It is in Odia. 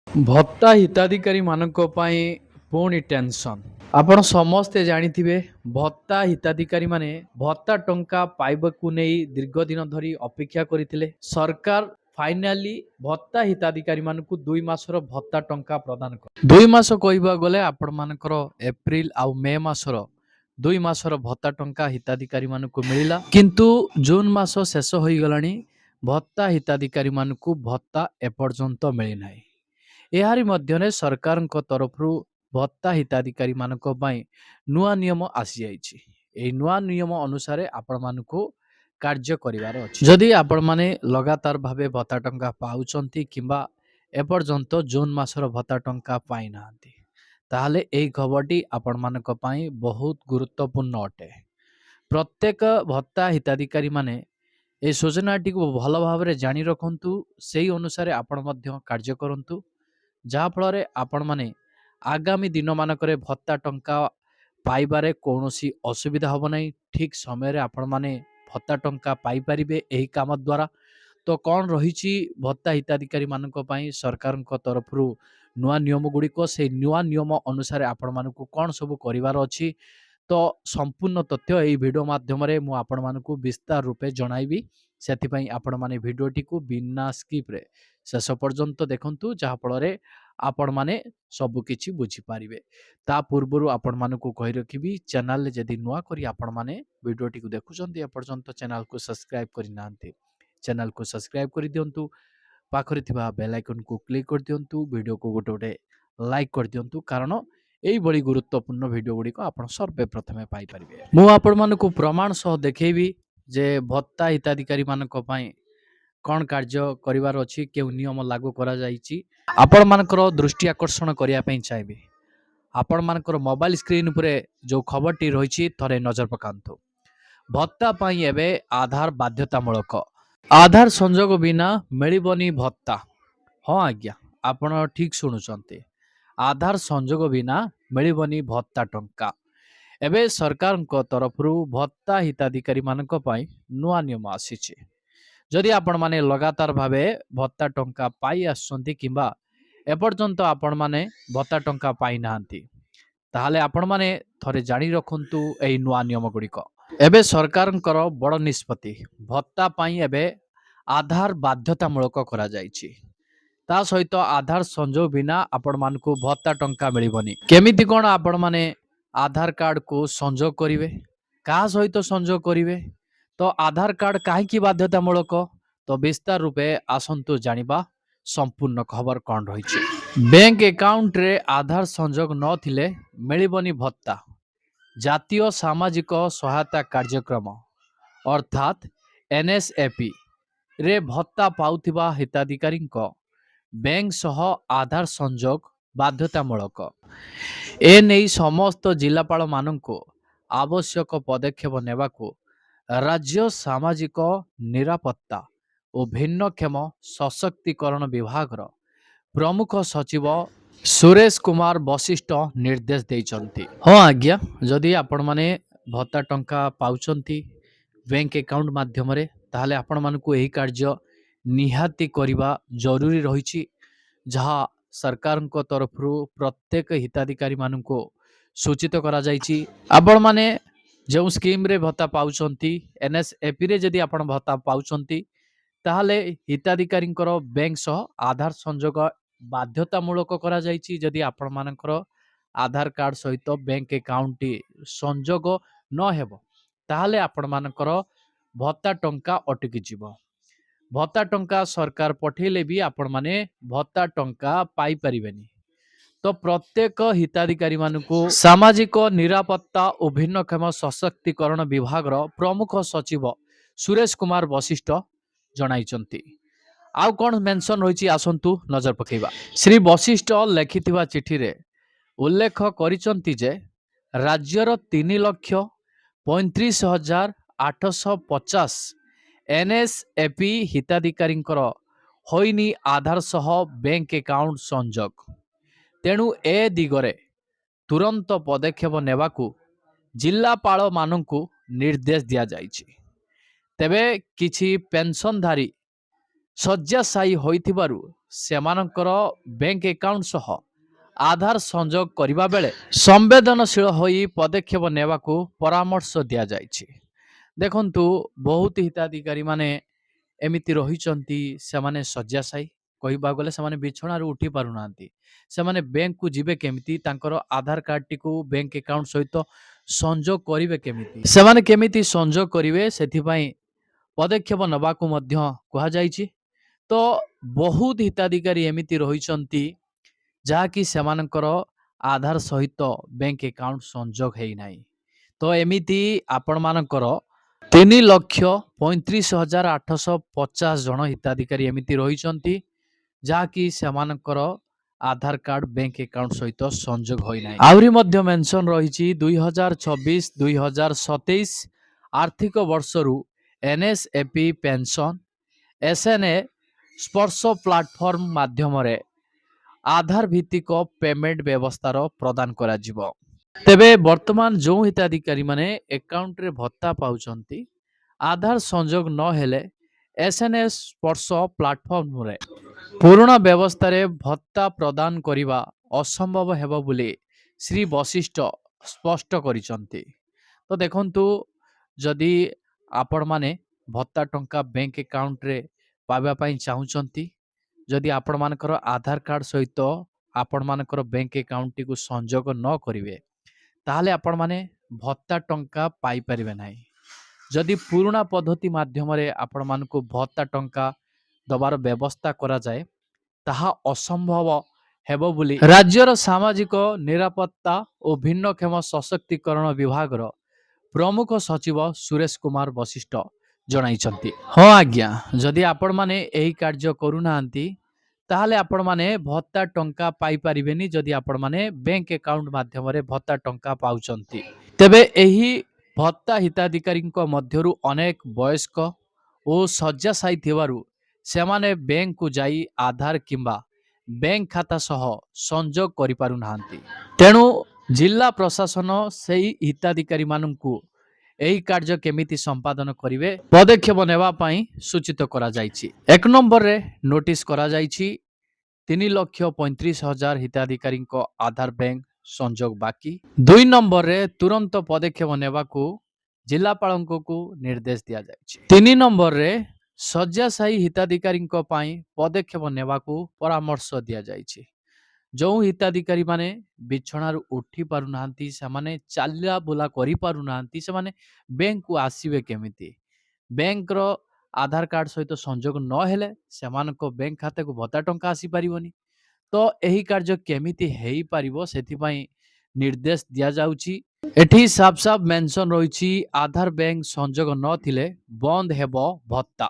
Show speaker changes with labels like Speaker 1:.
Speaker 1: ଭତ୍ତା ହିତାଧିକାରୀ ମାନଙ୍କ ପାଇଁ ପୁଣି ଟେନସନ୍। ଆପଣ ସମସ୍ତେ ଜାଣିଥିବେ ଭତ୍ତା ହିତାଧିକାରୀ ମାନେ ଭତ୍ତା ଟଙ୍କା ପାଇବାକୁ ନେଇ ଦୀର୍ଘ ଦିନ ଧରି ଅପେକ୍ଷା କରିଥିଲେ। ସରକାର ଫାଇନାଲି ଭତ୍ତା ହିତାଧିକାରୀ ମାନଙ୍କୁ 2 ମାସର ଭତ୍ତା ଟଙ୍କା ପ୍ରଦାନ କଲେ। 2 ମାସ କହିବାକୁ ଗଲେ ଆପଣମାନଙ୍କର ଏପ୍ରିଲ ଆଉ ମେ ମାସର 2 ମାସର ଭତ୍ତା ଟଙ୍କା ହିତାଧିକାରୀ ମାନଙ୍କୁ ମିଳିଲା। କିନ୍ତୁ ଜୁନ ମାସ ଶେଷ ହୋଇଗଲାଣି, ଭତ୍ତା ହିତାଧିକାରୀ ମାନଙ୍କୁ ଭତ୍ତା ଏପର୍ଯ୍ୟନ୍ତ ମିଳିନାହିଁ। ଏହାରି ମଧ୍ୟରେ ସରକାରଙ୍କ ତରଫରୁ ଭତ୍ତା ହିତାଧିକାରୀ ମାନଙ୍କ ପାଇଁ ନୂଆ ନିୟମ ଆସିଯାଇଛି। ଏହି ନୂଆ ନିୟମ ଅନୁସାରେ ଆପଣମାନଙ୍କୁ କାର୍ଯ୍ୟ କରିବାର ଅଛି। ଯଦି ଆପଣମାନେ ଲଗାତାର ଭାବେ ଭତ୍ତା ଟଙ୍କା ପାଉଛନ୍ତି କିମ୍ବା ଏପର୍ଯ୍ୟନ୍ତ ଜୁନ ମାସର ଭତ୍ତା ଟଙ୍କା ପାଇନାହାନ୍ତି, ତାହେଲେ ଏହି ଖବରଟି ଆପଣମାନଙ୍କ ପାଇଁ ବହୁତ ଗୁରୁତ୍ୱପୂର୍ଣ୍ଣ ଅଟେ। ପ୍ରତ୍ୟେକ ଭତ୍ତା ହିତାଧିକାରୀ ମାନେ ଏହି ସୂଚନାଟିକୁ ଭଲ ଭାବରେ ଜାଣି ରଖନ୍ତୁ। ସେହି ଅନୁସାରେ ଆପଣ ମଧ୍ୟ କାର୍ଯ୍ୟ କରନ୍ତୁ, ଯାହାଫଳରେ ଆପଣମାନେ ଆଗାମୀ ଦିନମାନଙ୍କରେ ଭତ୍ତା ଟଙ୍କା ପାଇବାରେ କୌଣସି ଅସୁବିଧା ହେବ ନାହିଁ। ଠିକ୍ ସମୟରେ ଆପଣମାନେ ଭତ୍ତା ଟଙ୍କା ପାଇପାରିବେ ଏହି କାମ ଦ୍ୱାରା। ତ କ'ଣ ରହିଛି ଭତ୍ତା ହିତାଧିକାରୀ ମାନଙ୍କ ପାଇଁ ସରକାରଙ୍କ ତରଫରୁ ନୂଆ ନିୟମ ଗୁଡ଼ିକ, ସେହି ନୂଆ ନିୟମ ଅନୁସାରେ ଆପଣମାନଙ୍କୁ କ'ଣ ସବୁ କରିବାର ଅଛି, ତ ସମ୍ପୂର୍ଣ୍ଣ ତଥ୍ୟ ଏହି ଭିଡ଼ିଓ ମାଧ୍ୟମରେ ମୁଁ ଆପଣମାନଙ୍କୁ ବିସ୍ତାର ରୂପେ ଜଣାଇବି। ସେଥିପାଇଁ ଆପଣମାନେ ଭିଡ଼ିଓଟିକୁ ବିନା ସ୍କିପ୍ରେ ଶେଷ ପର୍ଯ୍ୟନ୍ତ ଦେଖନ୍ତୁ, ଯାହାଫଳରେ ଆପଣମାନେ ସବୁକିଛି ବୁଝିପାରିବେ। ତା ପୂର୍ବରୁ ଆପଣମାନଙ୍କୁ କହି ରଖିବି, ଚ୍ୟାନେଲରେ ଯଦି ନୂଆ କରି ଆପଣମାନେ ଭିଡ଼ିଓଟିକୁ ଦେଖୁଛନ୍ତି ଏପର୍ଯ୍ୟନ୍ତ ଚ୍ୟାନେଲକୁ ସବସ୍କ୍ରାଇବ୍ କରିନାହାନ୍ତି, ଚ୍ୟାନେଲକୁ ସବସ୍କ୍ରାଇବ୍ କରିଦିଅନ୍ତୁ। ପାଖରେ ଥିବା ବେଲ୍ ଆଇକନକୁ କ୍ଲିକ୍ କରିଦିଅନ୍ତୁ। ଭିଡ଼ିଓକୁ ଗୋଟେ ଲାଇକ୍ କରିଦିଅନ୍ତୁ, କାରଣ ଏଇଭଳି ଗୁରୁତ୍ୱପୂର୍ଣ୍ଣ ଭିଡ଼ିଓ ଗୁଡ଼ିକ ଆପଣ ସର୍ବପ୍ରଥମେ ପାଇପାରିବେ। ମୁଁ ଆପଣମାନଙ୍କୁ ପ୍ରମାଣ ସହ ଦେଖେଇବି ଯେ ଭତ୍ତା ହିତାଧିକାରୀ ମାନଙ୍କ ପାଇଁ କ'ଣ କାର୍ଯ୍ୟ କରିବାର ଅଛି, କେଉଁ ନିୟମ ଲାଗୁ କରାଯାଇଛି। ଆପଣମାନଙ୍କର ଦୃଷ୍ଟି ଆକର୍ଷଣ କରିବା ପାଇଁ ଚାହିଁବି, ଆପଣମାନଙ୍କର ମୋବାଇଲ ସ୍କ୍ରିନ୍ ଉପରେ ଯେଉଁ ଖବରଟି ରହିଛି ଥରେ ନଜର ପକାନ୍ତୁ। ଭତ୍ତା ପାଇଁ ଏବେ ଆଧାର ବାଧ୍ୟତାମୂଳକ। ଆଧାର ସଂଯୋଗ ବିନା ମିଳିବନି ଭତ୍ତା। ହଁ ଆଜ୍ଞା, ଆପଣ ଠିକ୍ ଶୁଣୁଛନ୍ତି, ଆଧାର ସଂଯୋଗ ବିନା ମିଳିବନି ଭତ୍ତା ଟଙ୍କା। ଏବେ ସରକାରଙ୍କ ତରଫରୁ ଭତ୍ତା ହିତାଧିକାରୀ ମାନଙ୍କ ପାଇଁ ନୂଆ ନିୟମ ଆସିଛି। ଯଦି ଆପଣମାନେ ଲଗାତାର ଭାବେ ଭତ୍ତା ଟଙ୍କା ପାଇ ଆସୁଛନ୍ତି କିମ୍ବା ଏପର୍ଯ୍ୟନ୍ତ ଆପଣମାନେ ଭତ୍ତା ଟଙ୍କା ପାଇନାହାନ୍ତି, ତାହେଲେ ଆପଣମାନେ ଥରେ ଜାଣି ରଖନ୍ତୁ ଏହି ନୂଆ ନିୟମ ଗୁଡ଼ିକ। ଏବେ ସରକାରଙ୍କର ବଡ଼ ନିଷ୍ପତ୍ତି, ଭତ୍ତା ପାଇଁ ଏବେ ଆଧାର ବାଧ୍ୟତାମୂଳକ କରାଯାଇଛି। ତା ସହିତ ଆଧାର ସଂଯୋଗ ବିନା ଆପଣମାନଙ୍କୁ ଭତ୍ତା ଟଙ୍କା ମିଳିବନି। କେମିତି କ'ଣ ଆପଣମାନେ ଆଧାର କାର୍ଡକୁ ସଂଯୋଗ କରିବେ, କାହା ସହିତ ସଂଯୋଗ କରିବେ, ତ ଆଧାର କାର୍ଡ କାହିଁକି ବାଧ୍ୟତାମୂଳକ, ତ ବିସ୍ତାର ରୂପେ ଆସନ୍ତୁ ଜାଣିବା ସମ୍ପୂର୍ଣ୍ଣ ଖବର କ'ଣ ରହିଛି। ବ୍ୟାଙ୍କ ଆକାଉଣ୍ଟରେ ଆଧାର ସଂଯୋଗ ନଥିଲେ ମିଳିବନି ଭତ୍ତା। ଜାତୀୟ ସାମାଜିକ ସହାୟତା କାର୍ଯ୍ୟକ୍ରମ ଅର୍ଥାତ୍ NSAP ରେ ଭତ୍ତା ପାଉଥିବା ହିତାଧିକାରୀଙ୍କ ବ୍ୟାଙ୍କ ସହ ଆଧାର ସଂଯୋଗ ବାଧ୍ୟତାମୂଳକ। ଏନେଇ ସମସ୍ତ ଜିଲ୍ଲାପାଳମାନଙ୍କୁ ଆବଶ୍ୟକ ପଦକ୍ଷେପ ନେବାକୁ ରାଜ୍ୟ ସାମାଜିକ ନିରାପତ୍ତା ଓ ଭିନ୍ନକ୍ଷମ ସଶକ୍ତିକରଣ ବିଭାଗର ପ୍ରମୁଖ ସଚିବ ସୁରେଶ କୁମାର ବଶିଷ୍ଠ ନିର୍ଦ୍ଦେଶ ଦେଇଛନ୍ତି। ହଁ ଆଜ୍ଞା, ଯଦି ଆପଣମାନେ ଭତ୍ତା ଟଙ୍କା ପାଉଛନ୍ତି ବ୍ୟାଙ୍କ ଆକାଉଣ୍ଟ ମାଧ୍ୟମରେ, ତାହେଲେ ଆପଣମାନଙ୍କୁ ଏହି କାର୍ଯ୍ୟ ନିହାତି କରିବା ଜରୁରୀ ରହିଛି, ଯାହା ସରକାରଙ୍କ ତରଫରୁ ପ୍ରତ୍ୟେକ ହିତାଧିକାରୀ ମାନଙ୍କୁ ସୂଚିତ କରାଯାଇଛି। ଆପଣମାନେ ଯେଉଁ ସ୍କିମ୍ରେ ଭତ୍ତା ପାଉଛନ୍ତି, NSAPରେ ଯଦି ଆପଣ ଭତ୍ତା ପାଉଛନ୍ତି, ତାହେଲେ ହିତାଧିକାରୀଙ୍କର ବ୍ୟାଙ୍କ ସହ ଆଧାର ସଂଯୋଗ ବାଧ୍ୟତାମୂଳକ କରାଯାଇଛି। ଯଦି ଆପଣମାନଙ୍କର ଆଧାର କାର୍ଡ ସହିତ ବ୍ୟାଙ୍କ ଆକାଉଣ୍ଟଟି ସଂଯୋଗ ନ ହେବ, ତାହେଲେ ଆପଣମାନଙ୍କର ଭତ୍ତା ଟଙ୍କା ଅଟକିଯିବ। ଭତ୍ତା ଟଙ୍କା ସରକାର ପଠେଇଲେ ବି ଆପଣମାନେ ଭତ୍ତା ଟଙ୍କା ପାଇପାରିବେନି। ତ ପ୍ରତ୍ୟେକ ହିତାଧିକାରୀ ମାନଙ୍କୁ ସାମାଜିକ ନିରାପତ୍ତା ଓ ଭିନ୍ନକ୍ଷମ ସଶକ୍ତିକରଣ ବିଭାଗର ପ୍ରମୁଖ ସଚିବ ସୁରେଶ କୁମାର ବଶିଷ୍ଠ ଜଣାଇଛନ୍ତି। ଆଉ କ'ଣ ମେନସନ୍ ରହିଛି ଆସନ୍ତୁ ନଜର ପକାଇବା। ଶ୍ରୀ ବଶିଷ୍ଠ ଲେଖିଥିବା ଚିଠିରେ ଉଲ୍ଲେଖ କରିଛନ୍ତି ଯେ ରାଜ୍ୟର 3,35,850 NSAP ହିତାଧିକାରୀଙ୍କର ହୋଇନି ଆଧାର ସହ ବ୍ୟାଙ୍କ ଆକାଉଣ୍ଟ ସଂଯୋଗ। ତେଣୁ ଏ ଦିଗରେ ତୁରନ୍ତ ପଦକ୍ଷେପ ନେବାକୁ ଜିଲ୍ଲାପାଳମାନଙ୍କୁ ନିର୍ଦ୍ଦେଶ ଦିଆଯାଇଛି। ତେବେ କିଛି ପେନସନଧାରୀ ଶଯ୍ୟାଶାୟୀ ହୋଇଥିବାରୁ ସେମାନଙ୍କର ବ୍ୟାଙ୍କ ଆକାଉଣ୍ଟ ସହ ଆଧାର ସଂଯୋଗ କରିବା ବେଳେ ସମ୍ବେଦନଶୀଳ ହୋଇ ପଦକ୍ଷେପ ନେବାକୁ ପରାମର୍ଶ ଦିଆଯାଇଛି। ଦେଖନ୍ତୁ, ବହୁତ ହିତାଧିକାରୀ ମାନେ ଏମିତି ରହିଛନ୍ତି, ସେମାନେ ଶଯ୍ୟାଶାୟୀ, କହିବାକୁ ଗଲେ ସେମାନେ ବିଛଣାରୁ ଉଠି ପାରୁନାହାନ୍ତି। ସେମାନେ ବ୍ୟାଙ୍କକୁ ଯିବେ କେମିତି, ତାଙ୍କର ଆଧାର କାର୍ଡଟିକୁ ବ୍ୟାଙ୍କ ଆକାଉଣ୍ଟ ସହିତ ସଂଯୋଗ କରିବେ କେମିତି, ସେମାନେ କେମିତି ସଂଯୋଗ କରିବେ, ସେଥିପାଇଁ ପଦକ୍ଷେପ ନେବାକୁ ମଧ୍ୟ କୁହାଯାଇଛି। ତ ବହୁତ ହିତାଧିକାରୀ ଏମିତି ରହିଛନ୍ତି ଯାହାକି ସେମାନଙ୍କର ଆଧାର ସହିତ ବ୍ୟାଙ୍କ ଆକାଉଣ୍ଟ ସଂଯୋଗ ହେଇନାହିଁ। ତ ଏମିତି ଆପଣମାନଙ୍କର 3,35,850 ଜଣ ହିତାଧିକାରୀ ଏମିତି ରହିଛନ୍ତି ଯାହାକି ସେମାନଙ୍କର ଆଧାର କାର୍ଡ ବ୍ୟାଙ୍କ ଆକାଉଣ୍ଟ ସହିତ ସଂଯୋଗ ହୋଇନାହିଁ। ଆହୁରି ମଧ୍ୟ ମେନସନ ରହିଛି 2024-2027 ଆର୍ଥିକ ବର୍ଷରୁ NSAP ପେନସନ SNA ସ୍ପର୍ଶ ପ୍ଲାଟଫର୍ମ ମାଧ୍ୟମରେ ଆଧାର ଭିତ୍ତିକ ପେମେଣ୍ଟ ବ୍ୟବସ୍ଥାର ପ୍ରଦାନ କରାଯିବ। ତେବେ ବର୍ତ୍ତମାନ ଯେଉଁ ହିତାଧିକାରୀ ମାନେ ଆକାଉଣ୍ଟରେ ଭତ୍ତା ପାଉଛନ୍ତି, ଆଧାର ସଂଯୋଗ ନହେଲେ SNS ସ୍ପର୍ଶ ପ୍ଲାଟଫର୍ମରେ ପୁରୁଣା ବ୍ୟବସ୍ଥାରେ ଭତ୍ତା ପ୍ରଦାନ କରିବା ଅସମ୍ଭବ ହେବ ବୋଲି ଶ୍ରୀ ବଶିଷ୍ଠ ସ୍ପଷ୍ଟ କରିଛନ୍ତି। ତ ଦେଖନ୍ତୁ, ଯଦି ଆପଣମାନେ ଭତ୍ତା ଟଙ୍କା ବ୍ୟାଙ୍କ ଆକାଉଣ୍ଟରେ ପାଇବା ପାଇଁ ଚାହୁଁଛନ୍ତି, ଯଦି ଆପଣମାନଙ୍କର ଆଧାର କାର୍ଡ ସହିତ ଆପଣମାନଙ୍କର ବ୍ୟାଙ୍କ ଆକାଉଣ୍ଟଟିକୁ ସଂଯୋଗ ନ କରିବେ, ତାହେଲେ ଆପଣମାନେ ଭତ୍ତା ଟଙ୍କା ପାଇପାରିବେ ନାହିଁ। ଯଦି ପୁରୁଣା ପଦ୍ଧତି ମାଧ୍ୟମରେ ଆପଣମାନଙ୍କୁ ଭତ୍ତା ଟଙ୍କା ଦେବାର ବ୍ୟବସ୍ଥା କରାଯାଏ, ତାହା ଅସମ୍ଭବ ହେବ ବୋଲି ରାଜ୍ୟର ସାମାଜିକ ନିରାପତ୍ତା ଓ ଭିନ୍ନକ୍ଷମ ସଶକ୍ତିକରଣ ବିଭାଗର ପ୍ରମୁଖ ସଚିବ ସୁରେଶ କୁମାର ବଶିଷ୍ଠ ଜଣାଇଛନ୍ତି। ହଁ ଆଜ୍ଞା, ଯଦି ଆପଣମାନେ ଏହି କାର୍ଯ୍ୟ କରୁନାହାନ୍ତି, ତାହେଲେ ଆପଣମାନେ ଭତ୍ତା ଟଙ୍କା ପାଇପାରିବେନି। ଯଦି ଆପଣମାନେ ବ୍ୟାଙ୍କ ଆକାଉଣ୍ଟ ମାଧ୍ୟମରେ ଭତ୍ତା ଟଙ୍କା ପାଉଛନ୍ତି, ତେବେ ଏହି ଭତ୍ତା ହିତାଧିକାରୀଙ୍କ ମଧ୍ୟରୁ ଅନେକ ବୟସ୍କ ଓ ଶଯ୍ୟାଶାୟୀ ଥିବାରୁ ସେମାନେ ବ୍ୟାଙ୍କକୁ ଯାଇ ଆଧାର କିମ୍ବା ବ୍ୟାଙ୍କ ଖାତା ସହ ସଂଯୋଗ କରିପାରୁନାହାନ୍ତି। ତେଣୁ ଜିଲ୍ଲା ପ୍ରଶାସନ ସେହି ହିତାଧିକାରୀମାନଙ୍କୁ ଏହି କାର୍ଯ୍ୟ କେମିତି ସମ୍ପାଦନ କରିବେ ପଦକ୍ଷେପ ନେବା ପାଇଁ ସୂଚିତ କରାଯାଇଛି। 1 ନମ୍ବରରେ ନୋଟିସ୍ କରାଯାଇଛି 3,35,000 ହିତାଧିକାରୀଙ୍କ ଆଧାର ବ୍ୟାଙ୍କ ସଂଯୋଗ ବାକି। 2 ନମ୍ବରରେ ତୁରନ୍ତ ପଦକ୍ଷେପ ନେବାକୁ ଜିଲ୍ଲାପାଳଙ୍କୁ ନିର୍ଦ୍ଦେଶ ଦିଆଯାଇଛି। 3 ନମ୍ବରରେ ଶଯ୍ୟାଶାୟୀ ହିତାଧିକାରୀଙ୍କ ପାଇଁ ପଦକ୍ଷେପ ନେବାକୁ ପରାମର୍ଶ ଦିଆଯାଇଛି। ଯେଉଁ ହିତାଧିକାରୀ ମାନେ ବିଛଣାରୁ ଉଠି ପାରୁନାହାନ୍ତି, ସେମାନେ ଚାଲିଲା ବୁଲା କରିପାରୁନାହାନ୍ତି, ସେମାନେ ବ୍ୟାଙ୍କକୁ ଆସିବେ କେମିତି? ବ୍ୟାଙ୍କର ଆଧାର କାର୍ଡ ସହିତ ସଂଯୋଗ ନହେଲେ ସେମାନଙ୍କ ବ୍ୟାଙ୍କ ଖାତାକୁ ଭତ୍ତା ଟଙ୍କା ଆସିପାରିବନି। ତ ଏହି କାର୍ଯ୍ୟ କେମିତି ହେଇପାରିବ, ସେଥିପାଇଁ ନିର୍ଦ୍ଦେଶ ଦିଆଯାଉଛି। ଏଠି ସାଫ ସାଫ ମେନସନ ରହିଛି, ଆଧାର ବ୍ୟାଙ୍କ ସଂଯୋଗ ନଥିଲେ ବନ୍ଦ ହେବ ଭତ୍ତା।